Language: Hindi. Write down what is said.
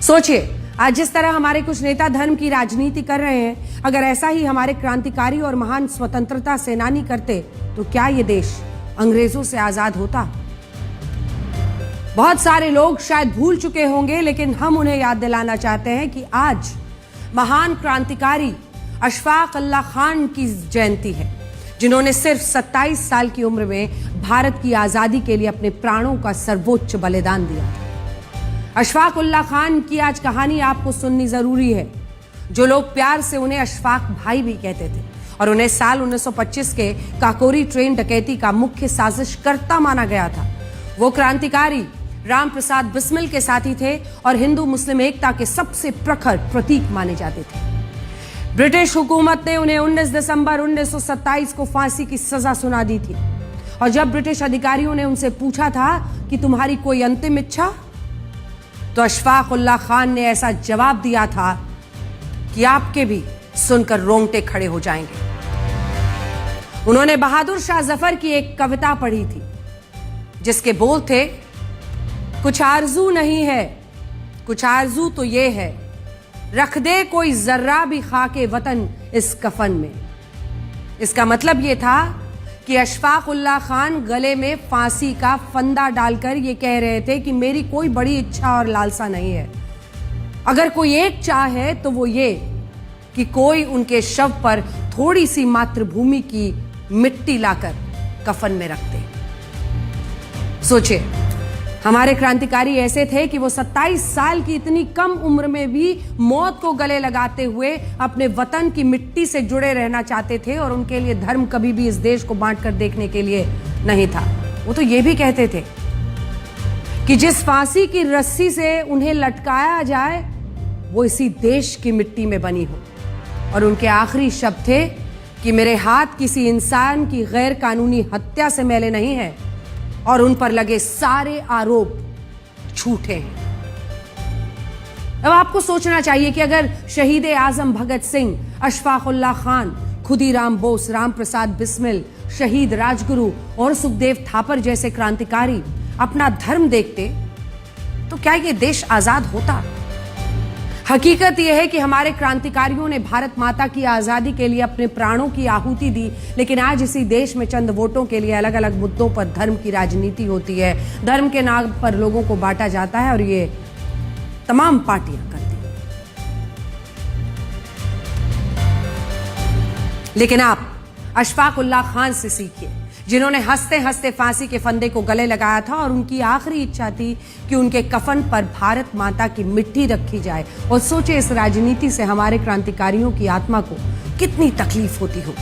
सोचिए, आज जिस तरह हमारे कुछ नेता धर्म की राजनीति कर रहे हैं, अगर ऐसा ही हमारे क्रांतिकारी और महान स्वतंत्रता सेनानी करते तो क्या ये देश अंग्रेजों से आजाद होता? बहुत सारे लोग शायद भूल चुके होंगे, लेकिन हम उन्हें याद दिलाना चाहते हैं कि आज महान क्रांतिकारी अशफाक उल्लाह खान की जयंती है, जिन्होंने सिर्फ 27 साल की उम्र में भारत की आजादी के लिए अपने प्राणों का सर्वोच्च बलिदान दिया। अशफाक उल्लाह खान की आज कहानी आपको सुननी जरूरी है। जो लोग प्यार से उन्हें अशफाक भाई भी कहते थे और उन्हें साल 1925 के काकोरी ट्रेन डकैती का मुख्य साजिशकर्ता माना गया था, वो क्रांतिकारी राम प्रसाद बिस्मिल के साथी थे और हिंदू मुस्लिम एकता के सबसे प्रखर प्रतीक माने जाते थे। ब्रिटिश हुकूमत ने उन्हें 19 दिसंबर 1927 को फांसी की सजा सुना दी थी और जब ब्रिटिश अधिकारियों ने उनसे पूछा था कि तुम्हारी कोई अंतिम इच्छा, तो अशफाक उल्लाह खान ने ऐसा जवाब दिया था कि आपके भी सुनकर रोंगटे खड़े हो जाएंगे। उन्होंने बहादुर शाह जफर की एक कविता पढ़ी थी जिसके बोल थे, कुछ आरजू नहीं है, कुछ आरजू तो ये है, रख दे कोई जर्रा भी खाके वतन इस कफन में। इसका मतलब ये था कि अशफाक उल्लाह खान गले में फांसी का फंदा डालकर ये कह रहे थे कि मेरी कोई बड़ी इच्छा और लालसा नहीं है, अगर कोई एक चाह है तो वो ये कि कोई उनके शव पर थोड़ी सी मातृभूमि की मिट्टी लाकर कफन में रख दे। सोचिए, हमारे क्रांतिकारी ऐसे थे कि वो 27 साल की इतनी कम उम्र में भी मौत को गले लगाते हुए अपने वतन की मिट्टी से जुड़े रहना चाहते थे और उनके लिए धर्म कभी भी इस देश को बांटकर देखने के लिए नहीं था। वो तो ये भी कहते थे कि जिस फांसी की रस्सी से उन्हें लटकाया जाए वो इसी देश की मिट्टी में बनी हो। और उनके आखिरी शब्द थे कि मेरे हाथ किसी इंसान की गैर कानूनी हत्या से मैले नहीं है और उन पर लगे सारे आरोप झूठे हैं। अब आपको सोचना चाहिए कि अगर शहीद आजम भगत सिंह, अशफाक उल्लाह खान, खुदीराम बोस, राम प्रसाद बिस्मिल, शहीद राजगुरु और सुखदेव थापर जैसे क्रांतिकारी अपना धर्म देखते तो क्या ये देश आजाद होता? हकीकत यह है कि हमारे क्रांतिकारियों ने भारत माता की आजादी के लिए अपने प्राणों की आहुति दी, लेकिन आज इसी देश में चंद वोटों के लिए अलग अलग मुद्दों पर धर्म की राजनीति होती है। धर्म के नाम पर लोगों को बांटा जाता है और ये तमाम पार्टियां करती हैं। लेकिन आप अशफाक उल्लाह खान से सीखिए, जिन्होंने हंसते हंसते फांसी के फंदे को गले लगाया था और उनकी आखिरी इच्छा थी कि उनके कफन पर भारत माता की मिट्टी रखी जाए। और सोचे, इस राजनीति से हमारे क्रांतिकारियों की आत्मा को कितनी तकलीफ होती होगी।